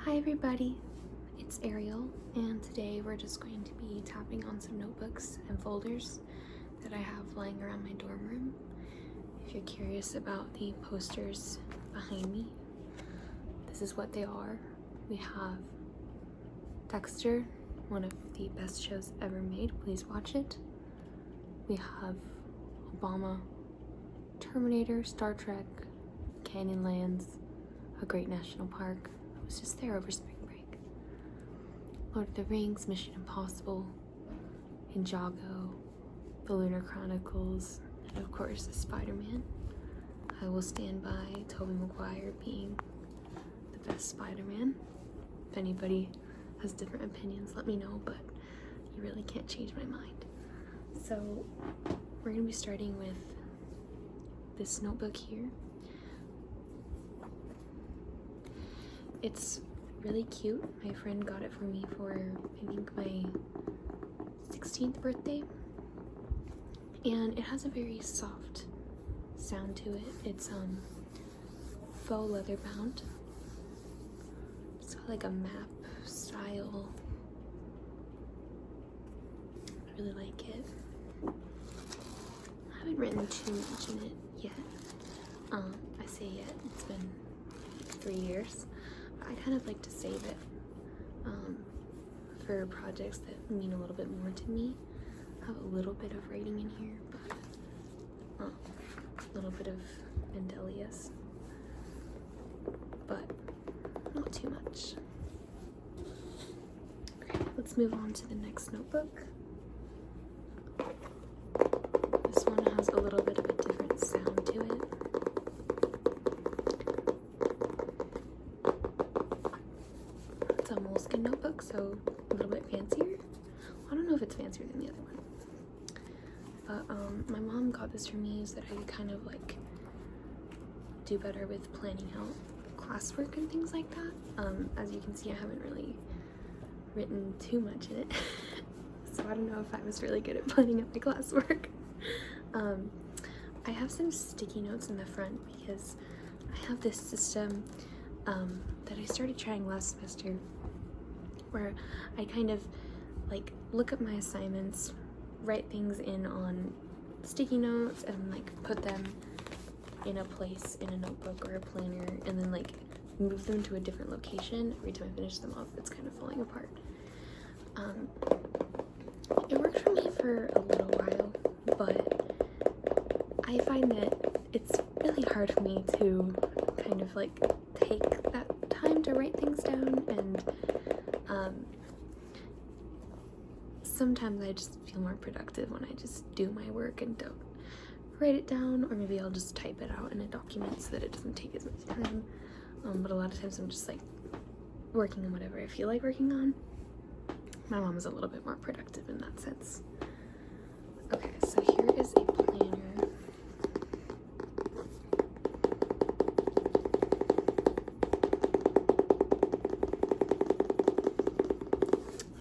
Hi everybody, it's Ariel, and today we're just going to be tapping on some notebooks and folders that I have lying around my dorm room. If you're curious about the posters behind me, this is what they are. We have Dexter, one of the best shows ever made, please watch it. We have Obama, Terminator, Star Trek, Canyonlands, A Great National Park. I was just there over spring break. Lord of the Rings, Mission Impossible, Ninjago, The Lunar Chronicles, and of course Spider-Man. I will stand by Tobey Maguire being the best Spider-Man. If anybody has different opinions, let me know, but you really can't change my mind. So we're going to be starting with this notebook here. It's really cute. My friend got it for me for, I think, my 16th birthday. And it has a very soft sound to it. It's faux leather bound. It's got like a map style. I really like it. I haven't written too much in it yet. I say yet, it's been 3 years. I kind of like to save it for projects that mean a little bit more to me. I have a little bit of writing in here, but a little bit of Mendelius, but not too much. Okay, let's move on to the next notebook. This one has a little bit of a different sound to it. It's a moleskin notebook, so a little bit fancier. I don't know if it's fancier than the other one, but my mom got this for me so that I could kind of like do better with planning out classwork and things like that. As you can see, I haven't really written too much in it, so I don't know if I was really good at planning out my classwork. I have some sticky notes in the front because I have this system that I started trying last semester where I kind of like look at my assignments, write things in on sticky notes, and like put them in a place in a notebook or a planner, and then like move them to a different location every time I finish them off. It's kind of falling apart. It worked for me for a little while, but I find that it's really hard for me to kind of like take that time to write things down, and sometimes I just feel more productive when I just do my work and don't write it down, or maybe I'll just type it out in a document so that it doesn't take as much time. But a lot of times I'm just like working on whatever I feel like working on. My mom is a little bit more productive in that sense. Okay, so here is a planner.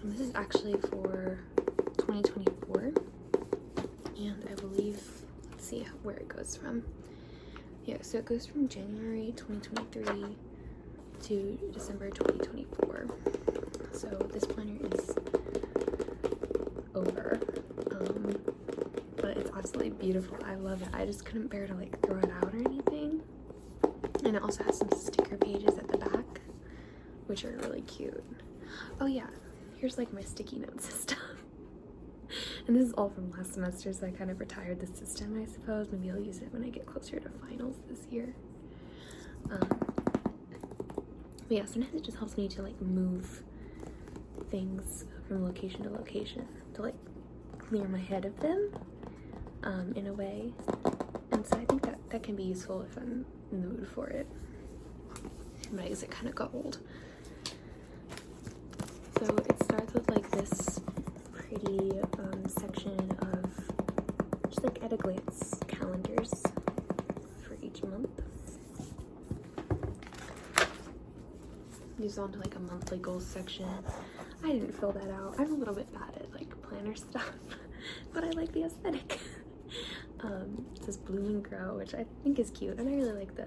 This is actually for 2024, and I believe, let's see where it goes from. Yeah, so it goes from January 2023 to December 2024. So this planner is over, but it's absolutely beautiful. I love it. I just couldn't bear to like throw it out or anything. And it also has some sticker pages at the back, which are really cute. Oh yeah, here's like my sticky note system. And this is all from last semester, so I kind of retired the system, I suppose. Maybe I'll use it when I get closer to finals this year. But yeah, sometimes it just helps me to like move things from location to location, to like clear my head of them in a way. And so I think that can be useful if I'm in the mood for it. But I guess it kind of got old. So it starts with like this pretty section of just like at a glance calendars for each month. Moves on to like a monthly goals section. I didn't fill that out. I'm a little bit bad at like planner stuff, but I like the aesthetic. It says bloom and grow, which I think is cute, and I really like the,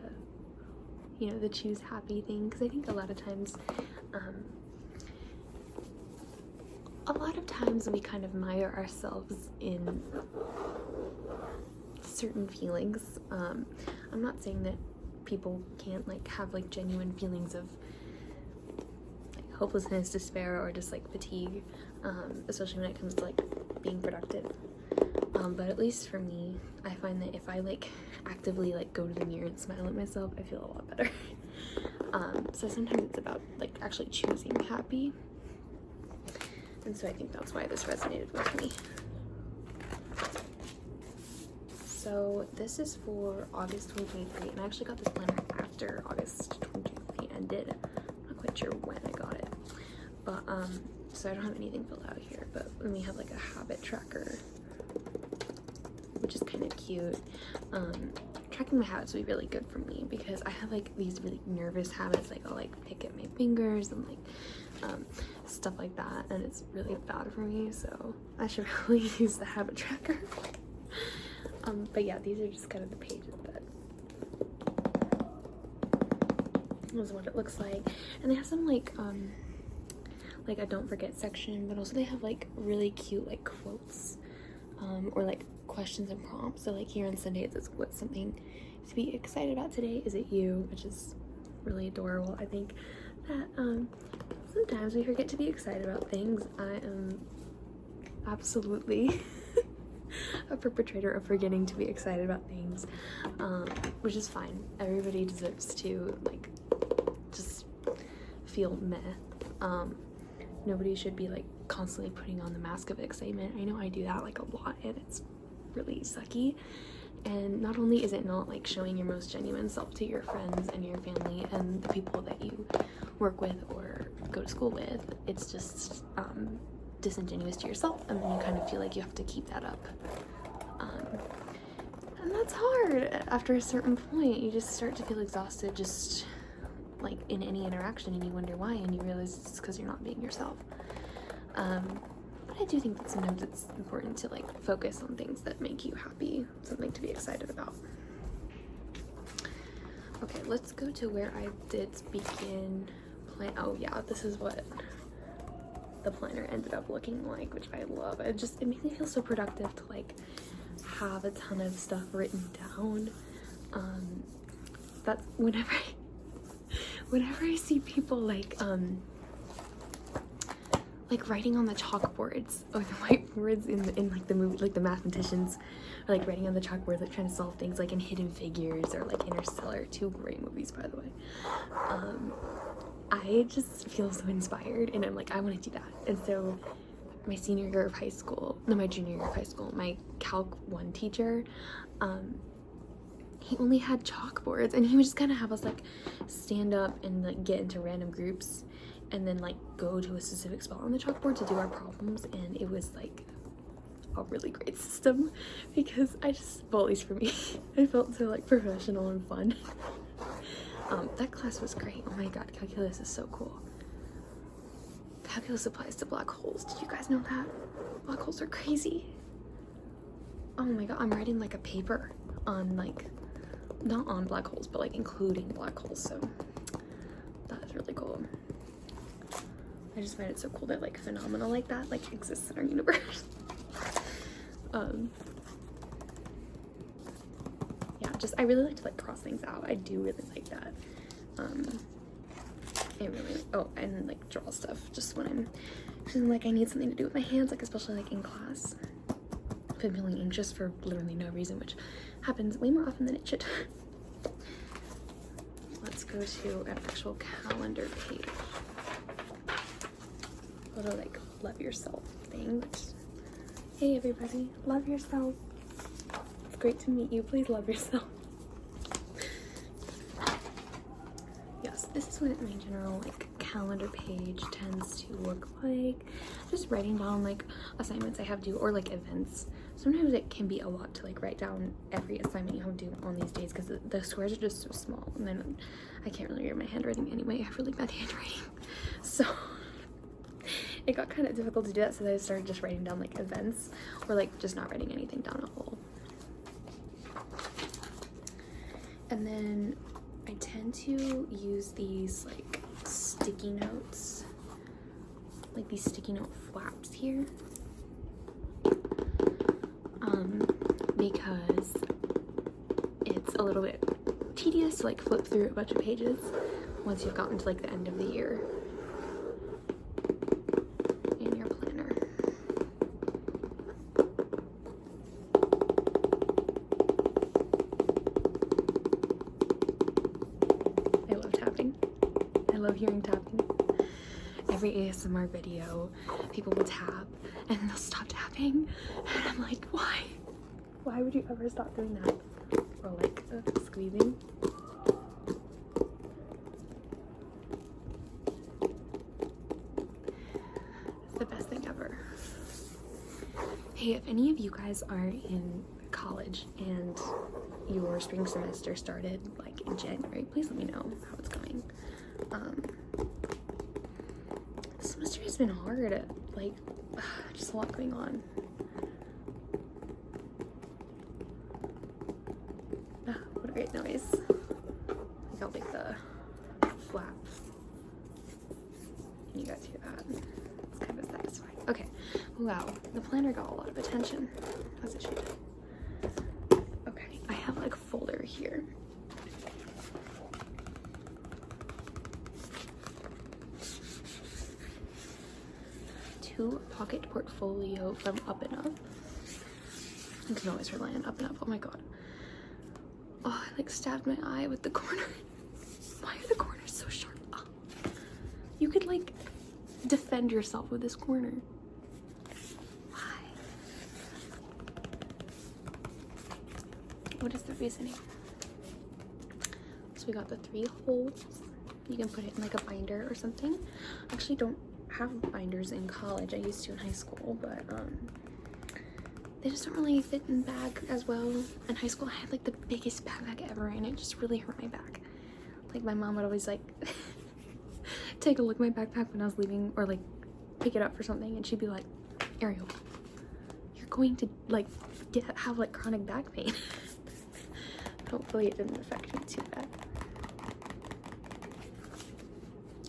you know, the choose happy thing, because I think a lot of times A lot of times we kind of mire ourselves in certain feelings. I'm not saying that people can't like have like genuine feelings of like hopelessness, despair, or just like fatigue, especially when it comes to like being productive. But at least for me, I find that if I like actively like go to the mirror and smile at myself, I feel a lot better. So sometimes it's about like actually choosing happy. And so I think that's why this resonated with me. So this is for August 2023, and I actually got this planner after August 2023 ended. I'm not quite sure when I got it, but so I don't have anything filled out here, but then we have like a habit tracker, which is kind of cute. Tracking my habits would be really good for me because I have like these really nervous habits, like I'll like pick at my fingers and like stuff like that, and it's really bad for me, so I should really use the habit tracker. But yeah, these are just kind of the pages that is what it looks like, and they have some like a don't forget section, but also they have like really cute like quotes or like questions and prompts. So like here on Sunday it says, what's something to be excited about today? Is it you? Which is really adorable. I think that sometimes we forget to be excited about things. I am absolutely a perpetrator of forgetting to be excited about things, which is fine. Everybody deserves to like just feel meh. Nobody should be like constantly putting on the mask of excitement. I know I do that like a lot, and it's really sucky. And not only is it not like showing your most genuine self to your friends and your family and the people that you work with or go to school with, it's just disingenuous to yourself, and then you kind of feel like you have to keep that up. And that's hard. After a certain point, you just start to feel exhausted just like in any interaction, and you wonder why, and you realize it's because you're not being yourself. But I do think that sometimes it's important to like focus on things that make you happy, something to be excited about. Okay, let's go to where I did begin plan. Oh yeah, this is what the planner ended up looking like, which I love. It makes me feel so productive to like have a ton of stuff written down. That's whenever I see people like writing on the chalkboards or the whiteboards in like the movie, like the mathematicians are like writing on the chalkboards, like trying to solve things like in Hidden Figures or like Interstellar, 2 great movies by the way. I just feel so inspired, and I'm like, I want to do that. And so my junior year of high school, my Calc 1 teacher, he only had chalkboards, and he would just kind of have us like stand up and like get into random groups and then like go to a specific spot on the chalkboard to do our problems. And it was like a really great system because well, at least for me, I felt so like professional and fun. That class was great. Oh my god, calculus is so cool. Calculus applies to black holes. Did you guys know that? Black holes are crazy. Oh my god, I'm writing like a paper on like, not on black holes, but like including black holes, so that is really cool. I just find it so cool that like phenomena like that like exists in our universe. Yeah, I really like to like cross things out. I do really like that. And then like draw stuff just when I'm feeling like I need something to do with my hands, like especially like in class. If I'm feeling anxious for literally no reason, which happens way more often than it should. Let's go to an actual calendar page. Little like love yourself thing. Hey everybody, love yourself. It's great to meet you. Please love yourself. Yes, this is what my general like calendar page tends to look like. Just writing down like assignments I have due or like events. Sometimes it can be a lot to like write down every assignment you have due on these days because the squares are just so small, and then I can't really read my handwriting anyway. I have really bad handwriting, so it got kind of difficult to do that, so I started just writing down like events or like just not writing anything down at all. And then I tend to use these like sticky notes, like these sticky note flaps here, because it's a little bit tedious to like flip through a bunch of pages once you've gotten to like the end of the year in your planner. I love tapping. I love hearing tapping. Every ASMR video, people will tap and then they'll stop tapping, and I'm like, why? Why would you ever stop doing that? Or like squeezing. It's the best thing ever. Hey, if any of you guys are in college and your spring semester started like in January, please let me know how it's going. This semester has been hard, like just a lot going on. What a great noise. I got like the flap. Can you guys hear that? It's kind of satisfying. Okay, wow, the planner got a lot of attention, as it should. Okay, I have like a folder here. Two pocket portfolio from Up and Up. I can always rely on Up and Up. Oh my god. Oh, I like stabbed my eye with the corner. Why are the corners so sharp? Oh. You could like defend yourself with this corner. Why? What is the reasoning? So we got the 3 holes. You can put it in like a binder or something. I actually don't have binders in college. I used to in high school, but they just don't really fit in the bag as well. In high school, I had like the biggest backpack ever, and it just really hurt my back. Like my mom would always like take a look at my backpack when I was leaving, or like pick it up for something, and she'd be like, Ariel, you're going to like have like chronic back pain. Hopefully it didn't affect me too bad.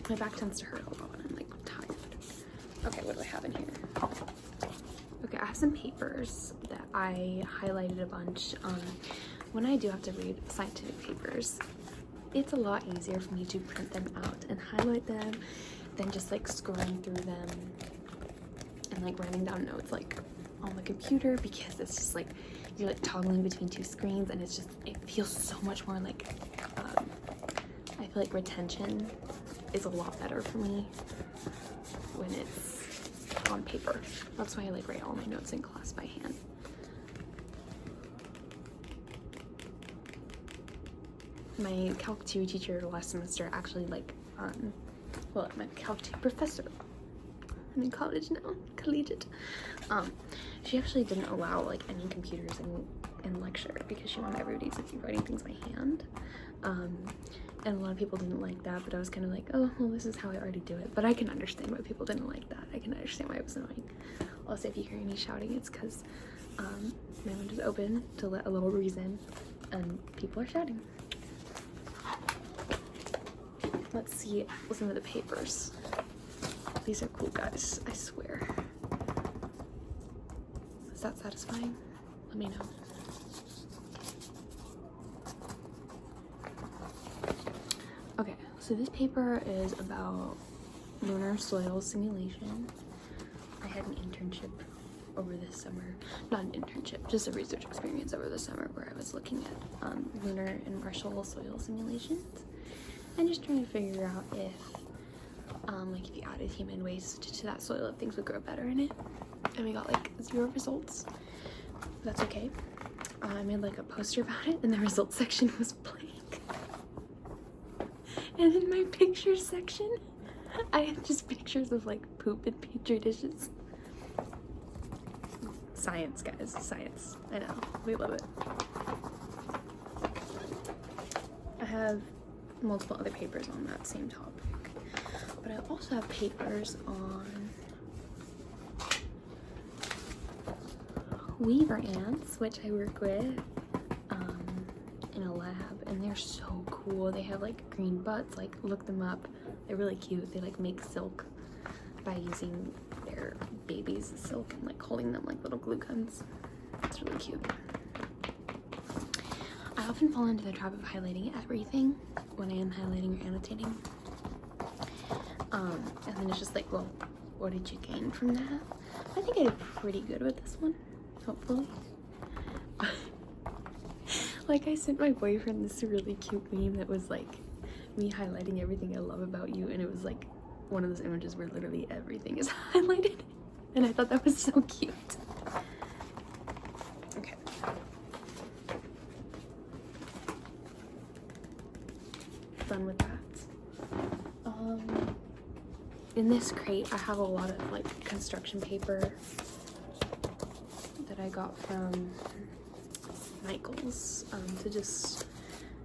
My back tends to hurt a lot when I'm like tired. Okay, what do I have in here? Okay, I have some papers that I highlighted a bunch. When I do have to read scientific papers, it's a lot easier for me to print them out and highlight them than just like scrolling through them and like writing down notes like on the computer, because it's just like you're like toggling between 2 screens, and it's just, it feels so much more like I feel like retention is a lot better for me when it's on paper. That's why I like write all my notes in class by hand. My Calc 2 teacher last semester actually like, well, my Calc 2 professor, I'm in college now, collegiate, she actually didn't allow like any computers in lecture because she wanted everybody to be writing things by hand. And a lot of people didn't like that, but I was kind of like, oh, well, this is how I already do it. But I can understand why people didn't like that. I can understand why it was annoying. Also, if you hear any shouting, it's because my window is open to let a little breeze in, and people are shouting. Let's see some of the papers. These are cool, guys, I swear. Is that satisfying? Let me know. Okay, so this paper is about lunar soil simulation. I had an internship over this summer. Not an internship, just a research experience over the summer where I was looking at lunar and Marshall soil simulations and just trying to figure out if like if you added human waste to that soil, if things would grow better in it. And we got like 0 results. That's okay. I made like a poster about it, and the results section was blank. And in my pictures section, I had just pictures of like poop and petri dishes. Science, guys, science. I know, we love it. I have multiple other papers on that same topic, but I also have papers on weaver ants, which I work with in a lab and they're so cool. They have like green butts, like look them up. They're really cute. They like make silk by using their babies' silk and like holding them like little glue guns. It's really cute. I often fall into the trap of highlighting everything when I am highlighting or annotating. And then it's just like, well, what did you gain from that? I think I did pretty good with this one, hopefully. Like, I sent my boyfriend this really cute meme that was like me highlighting everything I love about you, and it was like one of those images where literally everything is highlighted, and I thought that was so cute. Okay. Done with that. In this crate, I have a lot of like construction paper that I got from Michaels, to just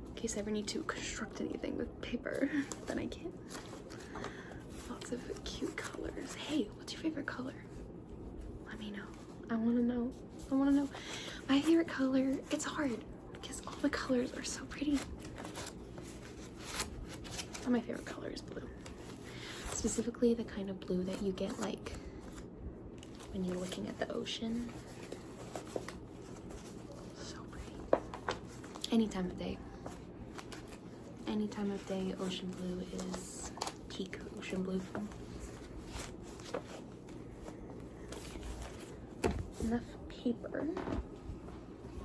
in case I ever need to construct anything with paper that I can't. Lots of cute colors. Hey, what's your favorite color? Let me know. I want to know. I want to know. My favorite color, it's hard because all the colors are so pretty. My favorite color is blue. Specifically the kind of blue that you get like when you're looking at the ocean. So pretty. Any time of day. Any time of day, ocean blue is peak ocean blue. Enough paper.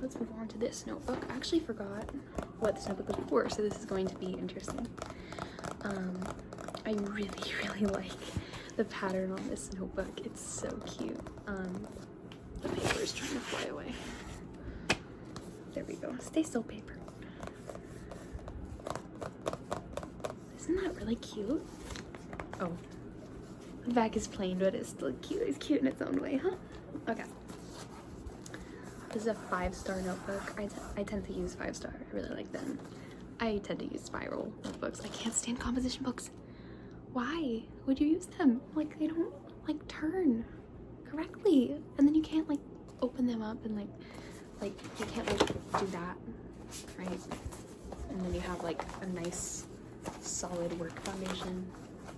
Let's move on to this notebook. I actually forgot what this notebook was for, so this is going to be interesting. I really, really like the pattern on this notebook. It's so cute. The paper is trying to fly away. There we go. Stay still, paper. Isn't that really cute? Oh, the back is plain, but it's still cute. It's cute in its own way, huh? Okay. This is a 5-star notebook. I tend to use 5-star. I really like them. I tend to use spiral notebooks. I can't stand composition books. Why would you use them? Like, they don't like turn correctly, and then you can't like open them up and like you can't like do that, right? And then you have like a nice solid work foundation,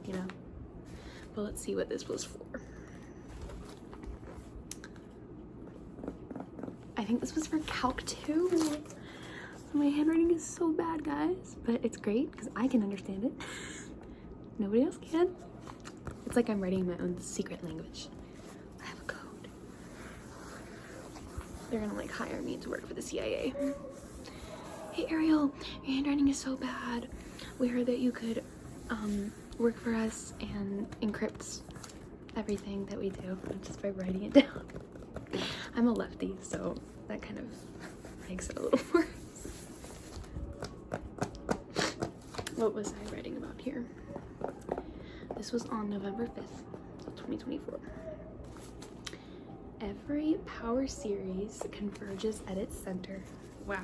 you know. But let's see what this was for. I think this was for Calc 2. My handwriting is so bad, guys, but it's great because I can understand it. Nobody else can. It's like I'm writing my own secret language. I have a code. They're gonna like hire me to work for the CIA. Hey Ariel, your handwriting is so bad. We heard that you could work for us and encrypt everything that we do just by writing it down. I'm a lefty, so that kind of makes it a little worse. What was I writing about here? This was on November 5th, 2024. Every power series converges at its center. Wow.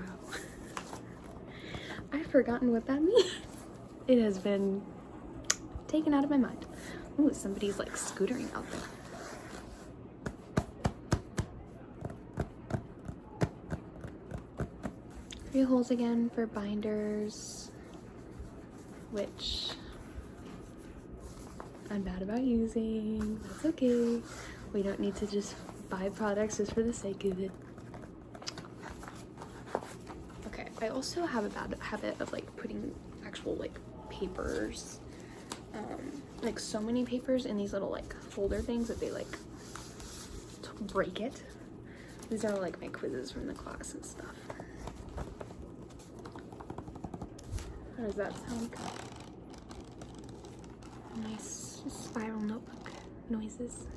I've forgotten what that means. It has been taken out of my mind. Ooh, somebody's like scootering out there. 3 holes again for binders, which I'm bad about using. That's okay. We don't need to just buy products just for the sake of it. Okay, I also have a bad habit of like putting actual like papers, like so many papers in these little like folder things that they like break it. These are like my quizzes from the class and stuff. How does that sound? Nice spiral notebook noises.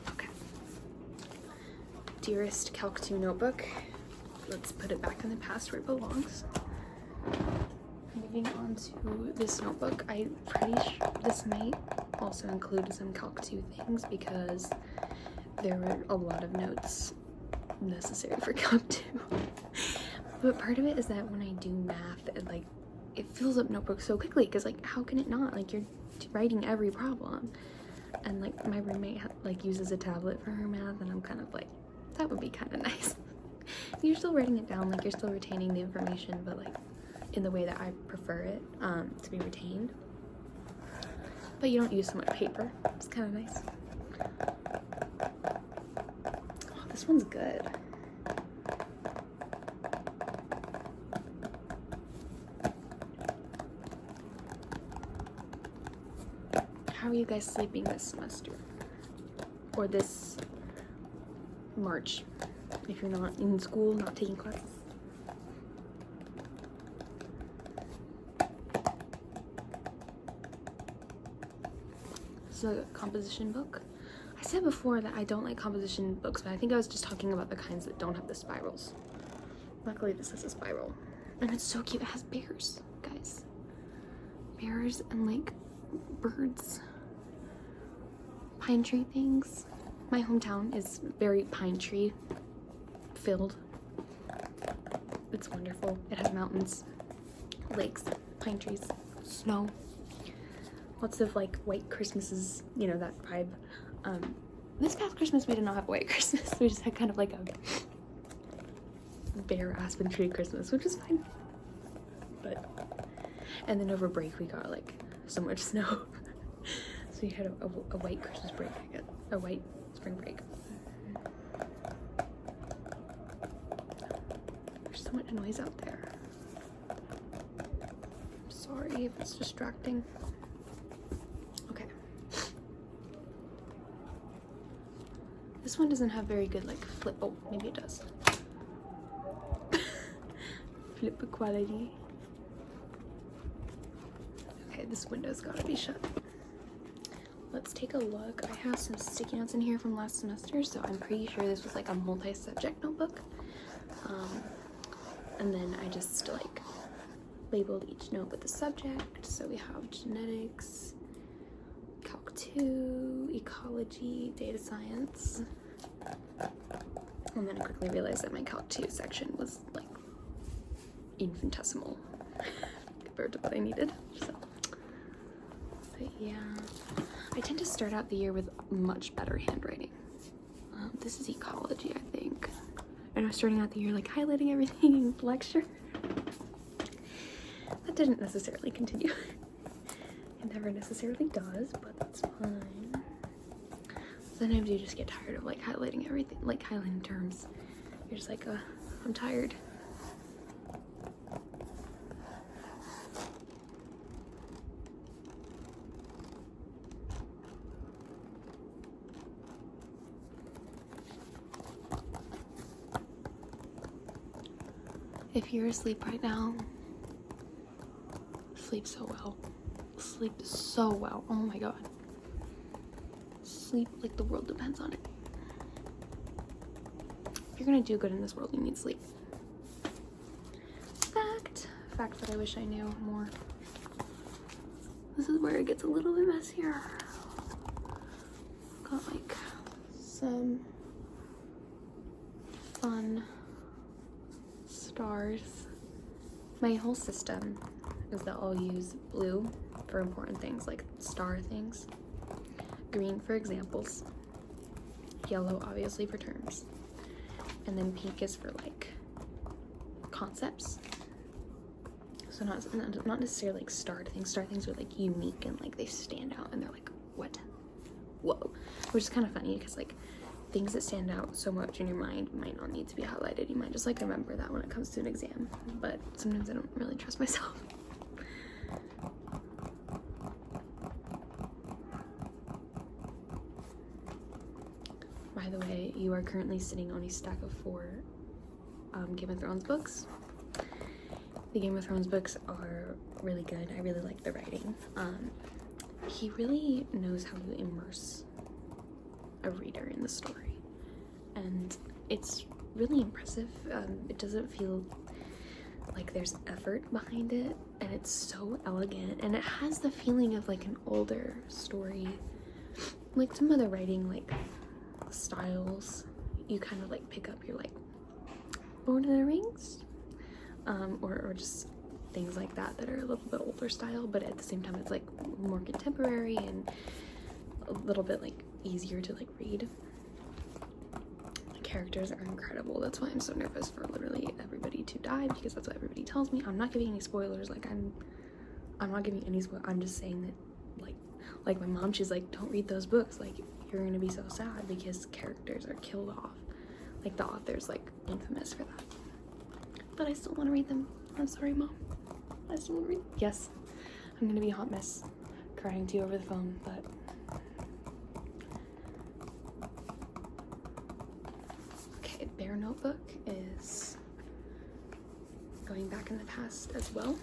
Okay. Dearest Calc 2 notebook, let's put it back in the past where it belongs. Moving on to this notebook, I'm pretty sure this might also include some Calc 2 things because there were a lot of notes necessary for Calc 2. But part of it is that when I do math, it fills up notebooks so quickly because like how can it not? Like you're writing every problem. And like my roommate like uses a tablet for her math, and I'm kind of like, that would be kind of nice. You're still writing it down, like you're still retaining the information, but like in the way that I prefer it to be retained. But you don't use so much paper. It's kind of nice. Oh, this one's good. How are you guys sleeping this semester? Or this March, if you're not in school, not taking classes? This is a composition book. I said before that I don't like composition books, but I think I was just talking about the kinds that don't have the spirals. Luckily this has a spiral. And it's so cute. It has bears, guys. Bears and like birds. Pine tree things. My hometown is very pine tree filled. It's wonderful. It has mountains, lakes, pine trees, snow. Lots of like white Christmases, you know, that vibe. This past Christmas we did not have a white Christmas. We just had kind of like a bare aspen tree Christmas, which is fine. But and then over break we got like so much snow. So we had a white Christmas break, I guess. A white spring break. There's so much noise out there. I'm sorry if it's distracting. Okay. This one doesn't have very good like flip. Oh, maybe it does. Flip quality. Okay, this window's gotta be shut. Let's take a look. I have some sticky notes in here from last semester, so I'm pretty sure this was like a multi-subject notebook. And then I just like labeled each note with the subject. So we have genetics, Calc 2, ecology, data science. And then I quickly realized that my Calc 2 section was like infinitesimal compared to what I needed, so. But yeah, I tend to start out the year with much better handwriting. This is ecology, I think. And I was starting out the year like highlighting everything in lecture. That didn't necessarily continue. It never necessarily does, but that's fine. Sometimes you just get tired of like highlighting everything, like highlighting terms. You're just like, I'm tired. If you're asleep right now, sleep so well. Sleep so well. Oh my god. Sleep like the world depends on it. If you're gonna do good in this world, you need sleep. Fact that I wish I knew more. This is where it gets a little bit messier. Got like some fun stars. My whole system is that I'll use blue for important things like star things, green for examples, yellow obviously for terms, and then pink is for like concepts. So not necessarily like star things. Star things are like unique and like they stand out and they're like, what? Whoa. Which is kind of funny because like things that stand out so much in your mind might not need to be highlighted. You might just like remember that when it comes to an exam. But sometimes I don't really trust myself. By the way, you are currently sitting on a stack of 4 Game of Thrones books. The Game of Thrones books are really good. I really like the writing. He really knows how to immerse a reader in the story, and it's really impressive. It doesn't feel like there's effort behind it, and it's so elegant, and it has the feeling of like an older story, like some other writing like styles you kind of like pick up. You're like Lord of the Rings, or just things like that that are a little bit older style, but at the same time it's like more contemporary and a little bit like easier to like read. The characters are incredible. That's why I'm so nervous for literally everybody to die, because that's what everybody tells me. I'm not giving any spoilers. Like I'm not giving any spoilers. I'm just saying that like my mom, she's like, don't read those books, like you're gonna be so sad because characters are killed off. Like the author's like infamous for that. But I still want to read them. I'm sorry, Mom. I still want to read them. Yes, I'm gonna be a hot mess crying to you over the phone, but okay, Bear Notebook is going back in the past as well.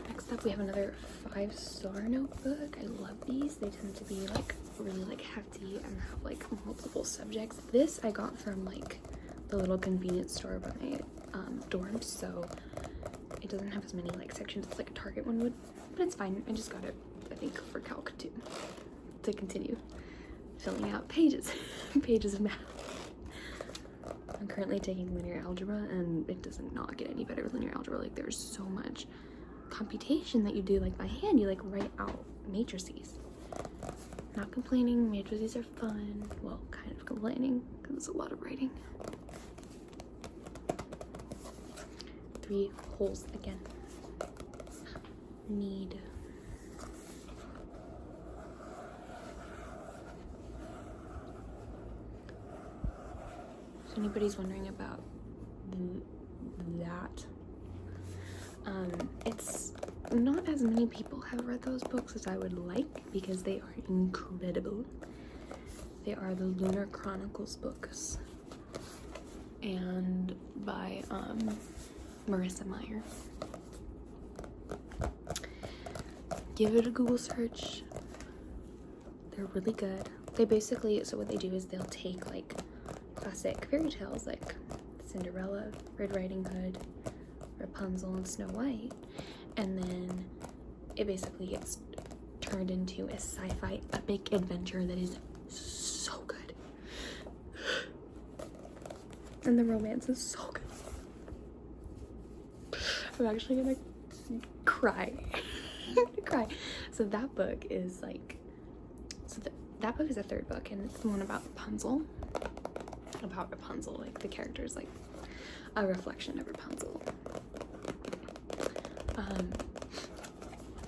Next up, we have another 5-star notebook. I love these. They tend to be like really like hefty and have like multiple subjects. This I got from like the little convenience store by my dorm, so it doesn't have as many like sections as like a Target one would, but it's fine. I just got it, I think, for calc to continue filling out pages pages of math. I'm currently taking linear algebra, and it does not get any better with linear algebra. Like there's so much computation that you do like by hand. You like write out matrices. Not complaining, matrices are fun. Well, kind of complaining because it's a lot of writing. 3 holes again. Need. If anybody's wondering about that, it's not as many people have read those books as I would like, because they are incredible. They are the Lunar Chronicles books, and by Marissa Meyer. Give it a Google search. They're really good. They basically, so what they do is they'll take like classic fairy tales like Cinderella, Red Riding Hood, Rapunzel, and Snow White, and then it basically gets turned into a sci-fi epic adventure that is so good. And the romance is so good. I'm actually gonna cry. I'm gonna cry. So that book is like, that book is the 3rd book, and it's the one about Rapunzel. Like the character is like a reflection of Rapunzel.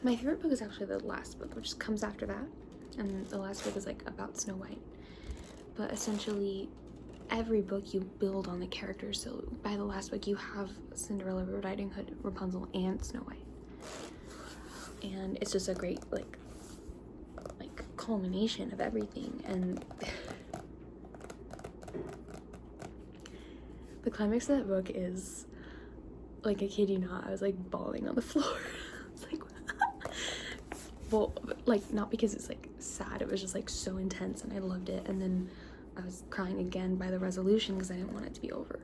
My favorite book is actually the last book, which comes after that, and the last book is like about Snow White. But essentially every book you build on the characters, so by the last book you have Cinderella, Red Riding Hood, Rapunzel, and Snow White, and it's just a great like culmination of everything. And the climax of that book is, like, I kid you not, I was like bawling on the floor. I was like, well, like, not because it's like sad, it was just like so intense and I loved it. And then I was crying again by the resolution because I didn't want it to be over.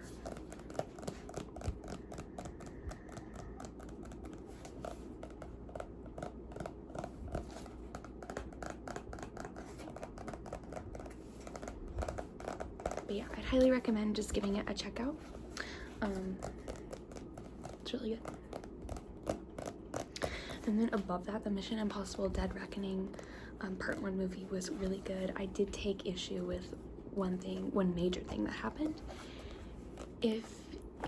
But yeah, I'd highly recommend just giving it a check out. It's really good. And then above that, the Mission Impossible Dead Reckoning Part 1 movie was really good. I did take issue with one major thing that happened. If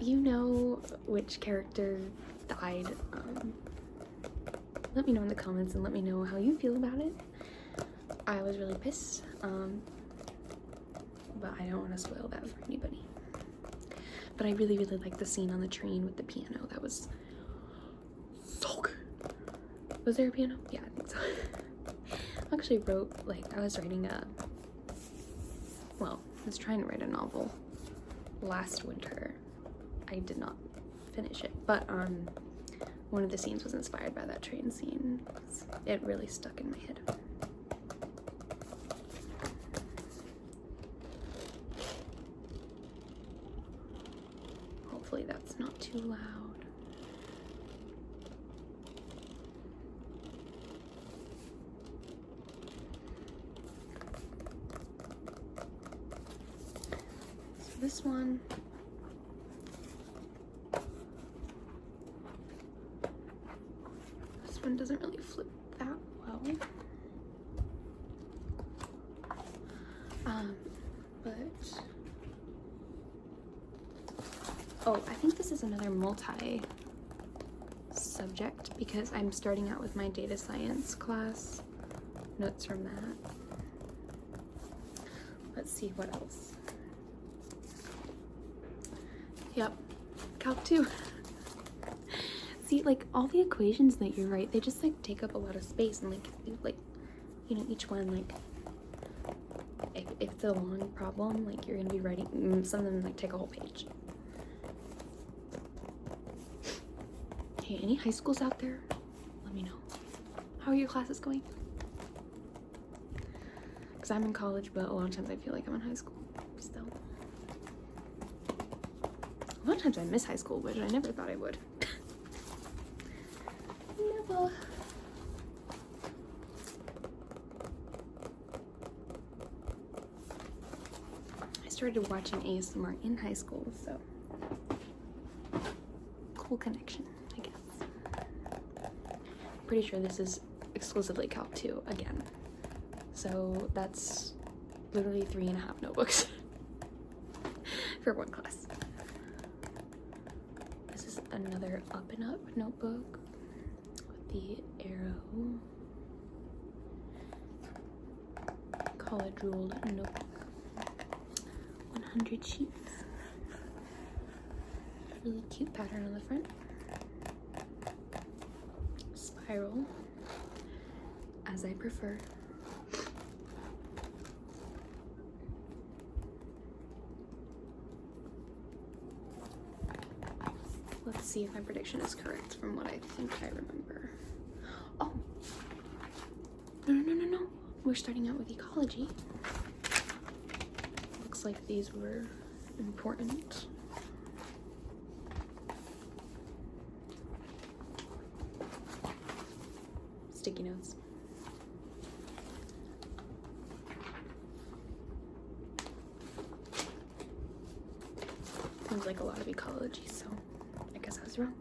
you know which character died, let me know in the comments and let me know how you feel about it. I was really pissed, but I don't want to spoil that for anybody. But I really, really liked the scene on the train with the piano. That was so good. Was there a piano? Yeah, I think so. I actually wrote, I was writing I was trying to write a novel last winter. I did not finish it, but one of the scenes was inspired by that train scene. It really stuck in my head. Hopefully that's not too loud. this one, doesn't really flip that well. But oh, I think this is another multi-subject because I'm starting out with my data science class. Notes from that. Let's see what else. Yep, Calc 2. See, like, all the equations that you write, they just, like, take up a lot of space, and, like, you know, each one, like, if it's a long problem, like, you're gonna be writing, some of them, like, take a whole page. Okay, any high schools out there? Let me know. How are your classes going? Because I'm in college, but a lot of times I feel like I'm in high school still. A lot of times I miss high school, which I never thought I would. Never. I started watching ASMR in high school, so cool connection, I guess. Pretty sure this is exclusively Calc 2 again. So that's literally 3.5 notebooks for one class. This is another Up and Up notebook with the arrow. College ruled notebook. 100 sheets. Really cute pattern on the front. Spiral, as I prefer. Let's see if my prediction is correct from what I think I remember. Oh! No. We're starting out with ecology. Looks like these were important. Sticky notes. Seems like a lot of ecology, so I guess I was wrong.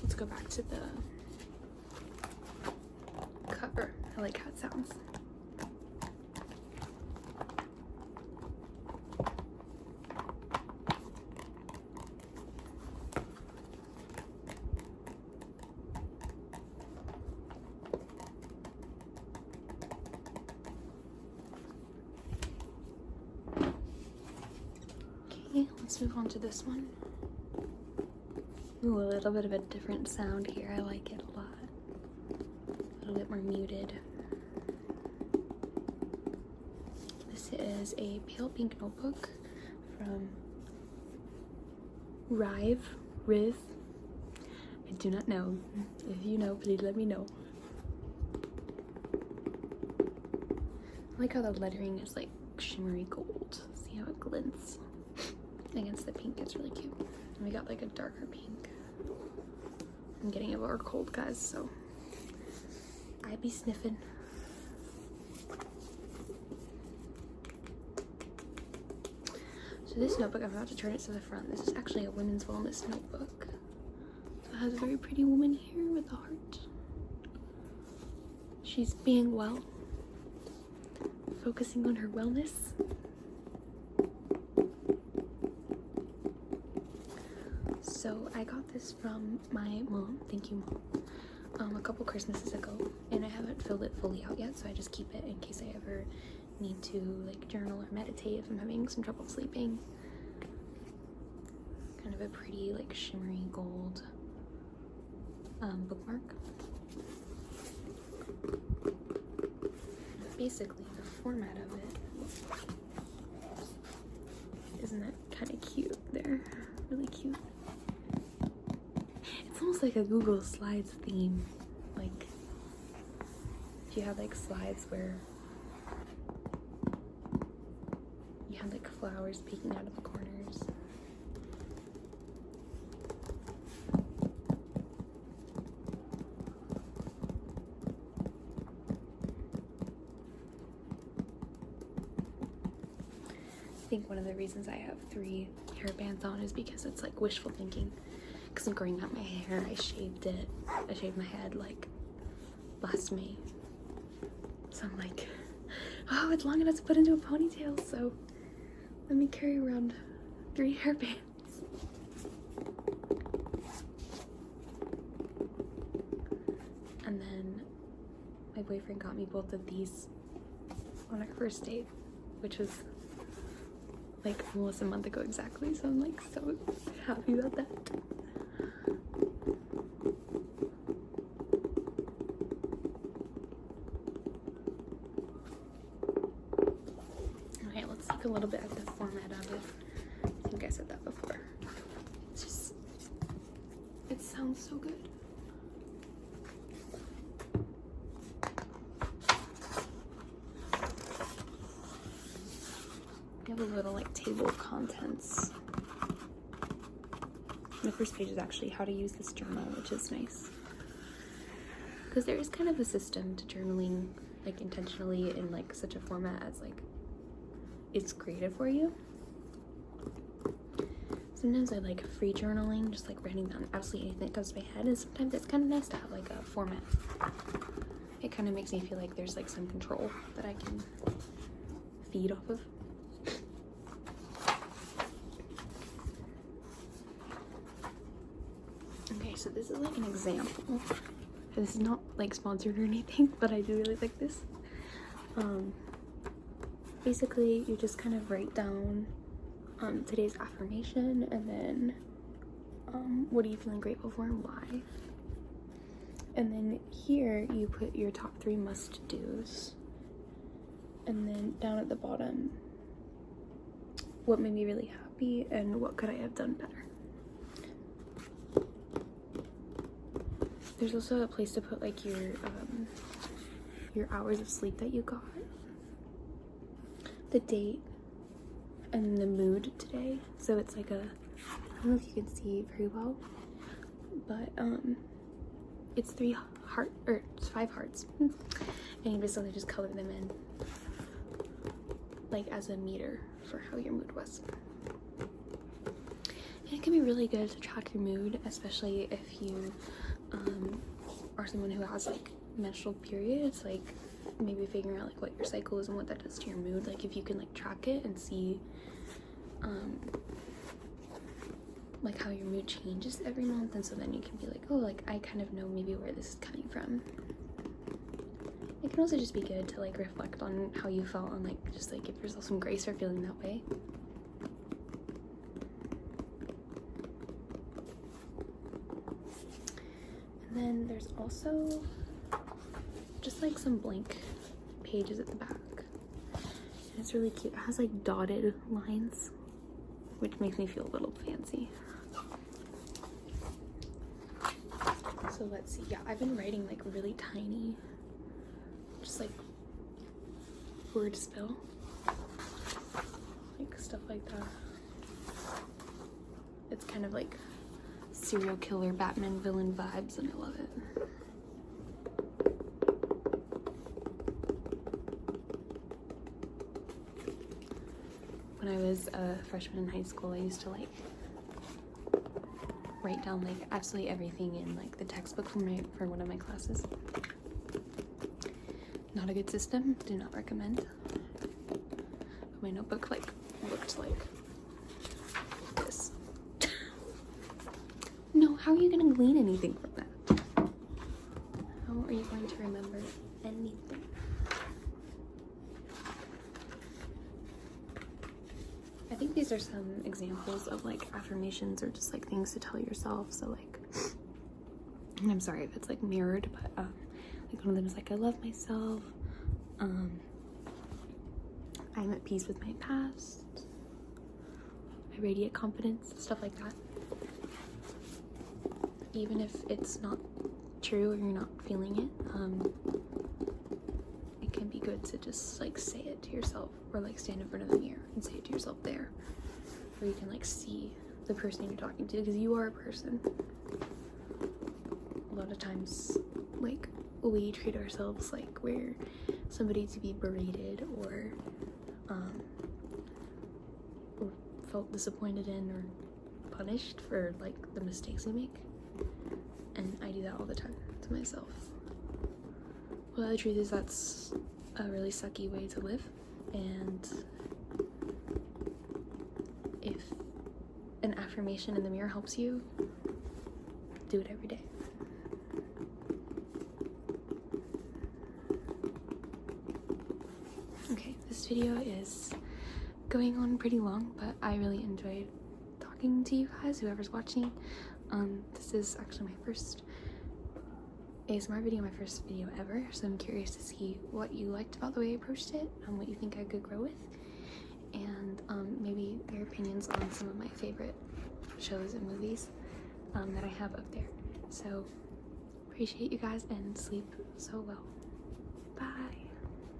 Let's go back to the cover. I like how it sounds. Okay, let's move on to this one. Ooh, a little bit of a different sound here. I like it a lot. A little bit more muted. This is a pale pink notebook from Riv. I do not know. If you know, please let me know. I like how the lettering is like shimmery gold. See how it glints against the pink? It's really cute. And we got like a darker pink. I'm getting over a cold, guys, so I be sniffing. So this notebook, I'm about to turn it to the front. This is actually a women's wellness notebook. So it has a very pretty woman here with a heart. She's being well, focusing on her wellness. So I got this from my mom, thank you Mom, a couple Christmases ago, and I haven't filled it fully out yet, so I just keep it in case I ever need to like journal or meditate if I'm having some trouble sleeping. Kind of a pretty like shimmery gold bookmark. Basically the format of it, isn't that kind of cute there? Really cute. It's almost like a Google Slides theme. Like, if you have like slides where had like flowers peeking out of the corners. I think one of the reasons I have 3 hairbands on is because it's like wishful thinking. Because I'm growing out my hair, I shaved it. I shaved my head like last May. So I'm like, oh, it's long enough to put into a ponytail, so let me carry around 3 hairbands. And then my boyfriend got me both of these on our first date, which was like almost a month ago exactly, so I'm like so happy about that. Okay, let's look a little bit at the format of it. I think I said that before. It's just, it sounds so good. We have a little like table of contents. The first page is actually how to use this journal, which is nice. Because there is kind of a system to journaling, like intentionally in like such a format as like it's created for you. Sometimes I like free journaling, just like writing down absolutely anything that comes to my head, and sometimes it's kind of nice to have like a format. It kind of makes me feel like there's like some control that I can feed off of. Okay, so this is like an example. This is not like sponsored or anything, but I do really like this. Basically, you just kind of write down today's affirmation, and then what are you feeling grateful for and why. And then here you put your top 3 must-dos, and then down at the bottom, what made me really happy and what could I have done better. There's also a place to put like your hours of sleep that you got, the date, and the mood today. So it's like a, I don't know if you can see very well, but it's 5 hearts, and you basically just color them in like as a meter for how your mood was. And it can be really good to track your mood, especially if you are someone who has like menstrual periods, like maybe figuring out like what your cycle is and what that does to your mood. Like if you can like track it and see like how your mood changes every month, and so then you can be like, oh, like I kind of know maybe where this is coming from. It can also just be good to like reflect on how you felt and like just like give yourself some grace for feeling that way. And then there's also just like some blank pages at the back. And it's really cute. It has like dotted lines, which makes me feel a little fancy. So let's see. Yeah, I've been writing like really tiny, just like word spill, like stuff like that. It's kind of like serial killer Batman villain vibes, and I love it. When I was a freshman in high school, I used to like write down like absolutely everything in like the textbook for one of my classes. Not a good system, do not recommend. But my notebook like looked like this. No, how are you gonna glean anything from that? How are you going to remember anything? I think these are some examples of like affirmations or just like things to tell yourself. So like, and I'm sorry if it's like mirrored, but like one of them is like, I love myself. I'm at peace with my past. I radiate confidence, stuff like that. Even if it's not true or you're not feeling it, it can be good to just like say it to yourself, or like stand in front of the mirror and say it to yourself there, where you can like see the person you're talking to, because you are a person. A lot of times, like, we treat ourselves like we're somebody to be berated or felt disappointed in or punished for like the mistakes we make, and I do that all the time to myself. Well, the truth is that's a really sucky way to live, and if an affirmation in the mirror helps you, do it every day. Okay, this video is going on pretty long, but I really enjoyed talking to you guys, whoever's watching. This is actually my first ASMR video, my first video ever, so I'm curious to see what you liked about the way I approached it, and what you think I could grow with, and maybe your opinions on some of my favorite shows and movies that I have up there. So appreciate you guys, and sleep so well.